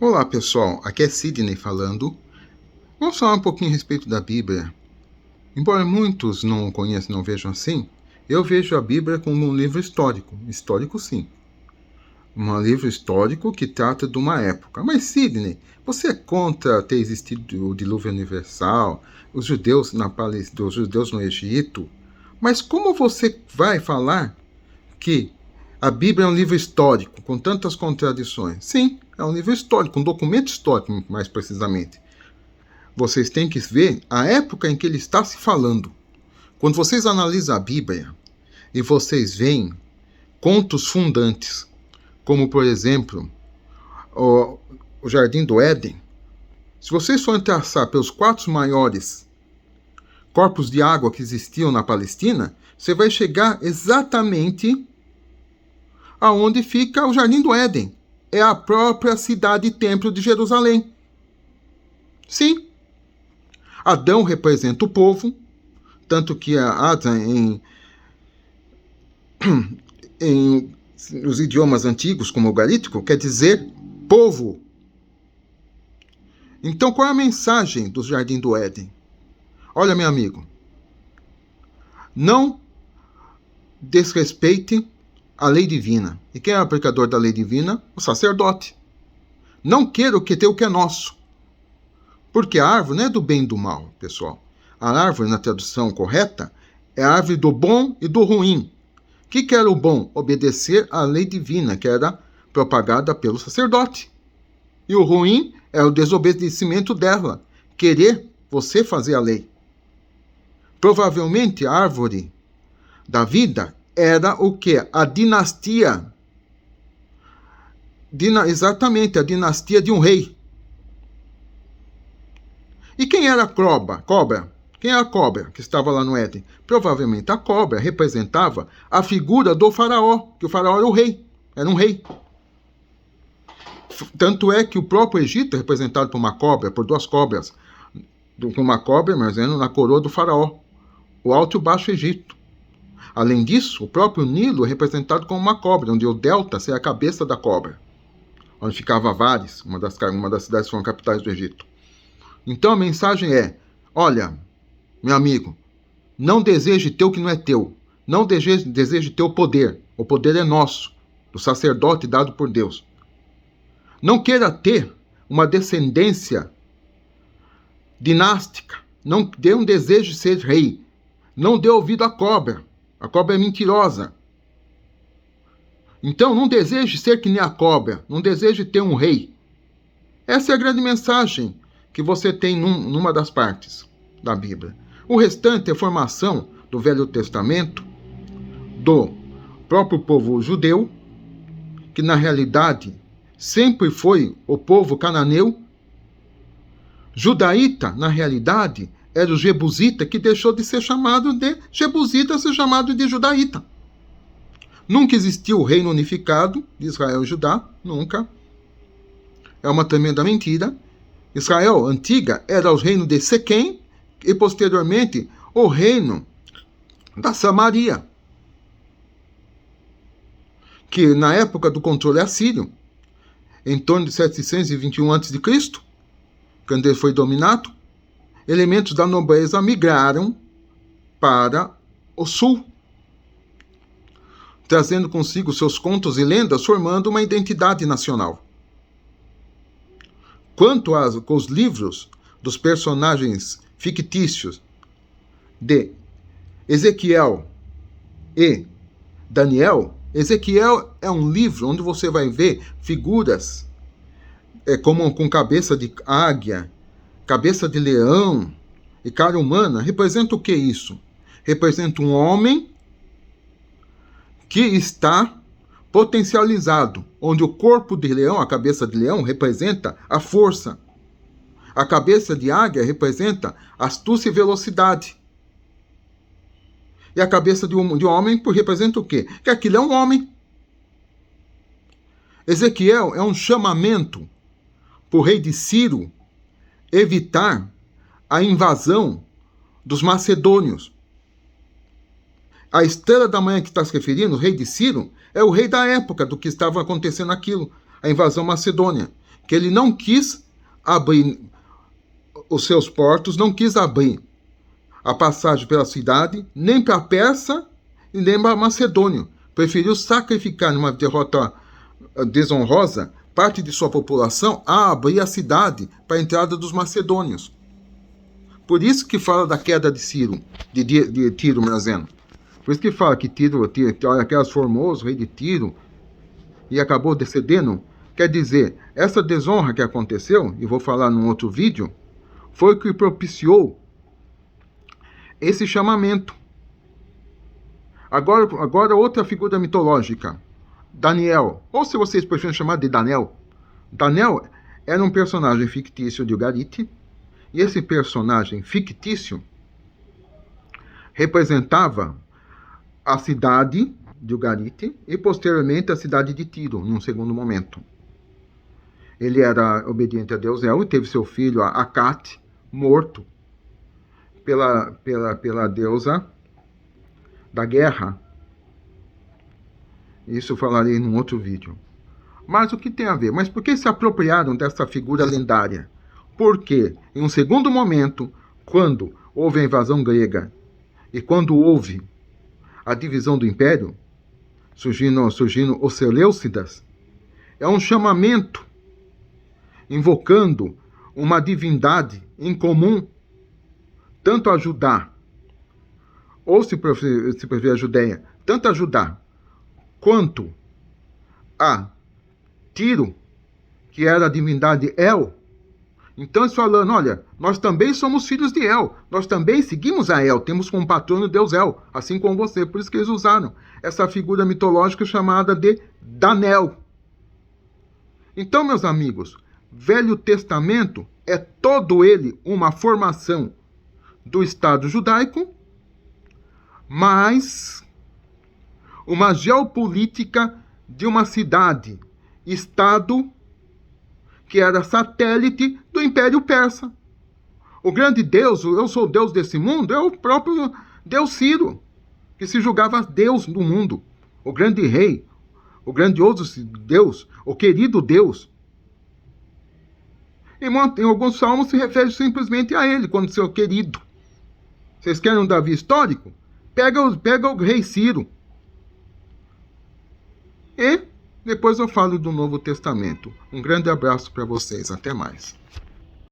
Olá pessoal, aqui é Sidney falando. Vamos falar um pouquinho a respeito da Bíblia. Embora muitos não conheçam, não vejam assim, eu vejo a Bíblia como um livro histórico. Histórico sim. Um livro histórico que trata de uma época. Mas Sidney, você é contra ter existido o dilúvio universal, os judeus na Palestina, os judeus no Egito? Mas como você vai falar que a Bíblia é um livro histórico, com tantas contradições? Sim, é um livro histórico, um documento histórico, mais precisamente. Vocês têm que ver a época em que ele está se falando. Quando vocês analisam a Bíblia e vocês veem contos fundantes, como, por exemplo, o Jardim do Éden, se vocês forem traçar pelos 4 maiores corpos de água que existiam na Palestina, você vai chegar exatamente aonde fica o Jardim do Éden. É a própria cidade-templo de Jerusalém. Sim. Adão representa o povo, tanto que em os idiomas antigos, como o garítico, quer dizer povo. Então, qual é a mensagem do Jardim do Éden? Olha, meu amigo, não desrespeite a lei divina. E quem é o aplicador da lei divina? O sacerdote. Não queira o que é nosso. Porque a árvore não é do bem e do mal, pessoal. A árvore, na tradução correta, é a árvore do bom e do ruim. O que era o bom? Obedecer à lei divina, que era propagada pelo sacerdote. E o ruim é o desobedecimento dela, querer você fazer a lei. Provavelmente a árvore da vida era o quê? A dinastia. Exatamente, a dinastia de um rei. E quem era a cobra? Quem era a cobra que estava lá no Éden? Provavelmente a cobra representava a figura do faraó, que o faraó era o rei, era um rei. Tanto é que o próprio Egito é representado por uma cobra, por 2 cobras. Uma cobra, mas na coroa do faraó, o Alto e o Baixo Egito. Além disso, o próprio Nilo é representado como uma cobra, onde o delta seria a cabeça da cobra, onde ficava Avares, uma das cidades que foram capitais do Egito. Então a mensagem é, olha, meu amigo, não deseje ter o que não é teu. Não deseje ter o poder. O poder é nosso, do sacerdote dado por Deus. Não queira ter uma descendência dinástica. Não dê um desejo de ser rei. Não dê ouvido à cobra. A cobra é mentirosa. Então não deseje ser que nem a cobra. Não deseje ter um rei. Essa é a grande mensagem que você tem numa das partes da Bíblia. O restante é formação do Velho Testamento, do próprio povo judeu, que na realidade sempre foi o povo cananeu. Judaíta, na realidade, era o jebusita, que deixou de ser chamado de jebusita, ser chamado de judaíta. Nunca existiu o reino unificado de Israel e Judá, nunca. É uma tremenda mentira. Israel antiga era o reino de Sequém e posteriormente o reino da Samaria, que na época do controle assírio, em torno de 721 a.C., quando ele foi dominado, elementos da nobreza migraram para o sul, trazendo consigo seus contos e lendas, formando uma identidade nacional. Quanto aos livros dos personagens fictícios de Ezequiel e Daniel, Ezequiel é um livro onde você vai ver figuras como com cabeça de águia, cabeça de leão e cara humana. Representa o que isso? Representa um homem que está potencializado, onde o corpo de leão, a cabeça de leão, representa a força. A cabeça de águia representa astúcia e velocidade. E a cabeça de homem representa o quê? Que aquilo é um homem. Ezequiel é um chamamento para o rei de Ciro evitar a invasão dos macedônios. A estrela da manhã que está se referindo, o rei de Ciro, é o rei da época do que estava acontecendo aquilo, a invasão macedônia, que ele não quis abrir os seus portos, não quis abrir a passagem pela cidade, nem para a Pérsia e nem para a Macedônia. Preferiu sacrificar numa derrota desonrosa parte de sua população a abrir a cidade para a entrada dos macedônios. Por isso que fala da queda de Ciro, de Tiro, Merazeno. Por isso que fala que Tiro aquelas Formoso, rei de Tiro, e acabou decedendo. Quer dizer, essa desonra que aconteceu, e vou falar num outro vídeo, foi o que propiciou esse chamamento. Agora outra figura mitológica, Daniel, ou se vocês preferem chamar de Daniel. Daniel era um personagem fictício de Ugarit, e esse personagem fictício representava a cidade de Ugarit e posteriormente a cidade de Tiro, num segundo momento. Ele era obediente a Deus El e teve seu filho, Acat, morto pela deusa da guerra. Isso eu falarei num outro vídeo. Mas o que tem a ver? Mas por que se apropriaram dessa figura lendária? Porque, em um segundo momento, quando houve a invasão grega e quando houve a divisão do império, surgindo os Seleucidas, é um chamamento invocando uma divindade em comum, tanto a Judá, ou se prefere a Judéia, tanto a Judá quanto a Tiro, que era a divindade El. Então eles falando, olha, nós também somos filhos de El, nós também seguimos a El, temos como patrono Deus El, assim como você. Por isso que eles usaram essa figura mitológica chamada de Danel. Então, meus amigos, Velho Testamento é todo ele uma formação do Estado judaico, mas uma geopolítica de uma cidade, Estado, que era satélite do Império Persa. O grande Deus, eu sou o Deus desse mundo, é o próprio Deus Ciro, que se julgava Deus do mundo. O grande rei, o grandioso Deus, o querido Deus. Em alguns salmos se refere simplesmente a ele, quando seu querido. Vocês querem um Davi histórico? Pega o rei Ciro. E depois eu falo do Novo Testamento. Um grande abraço para vocês. Até mais.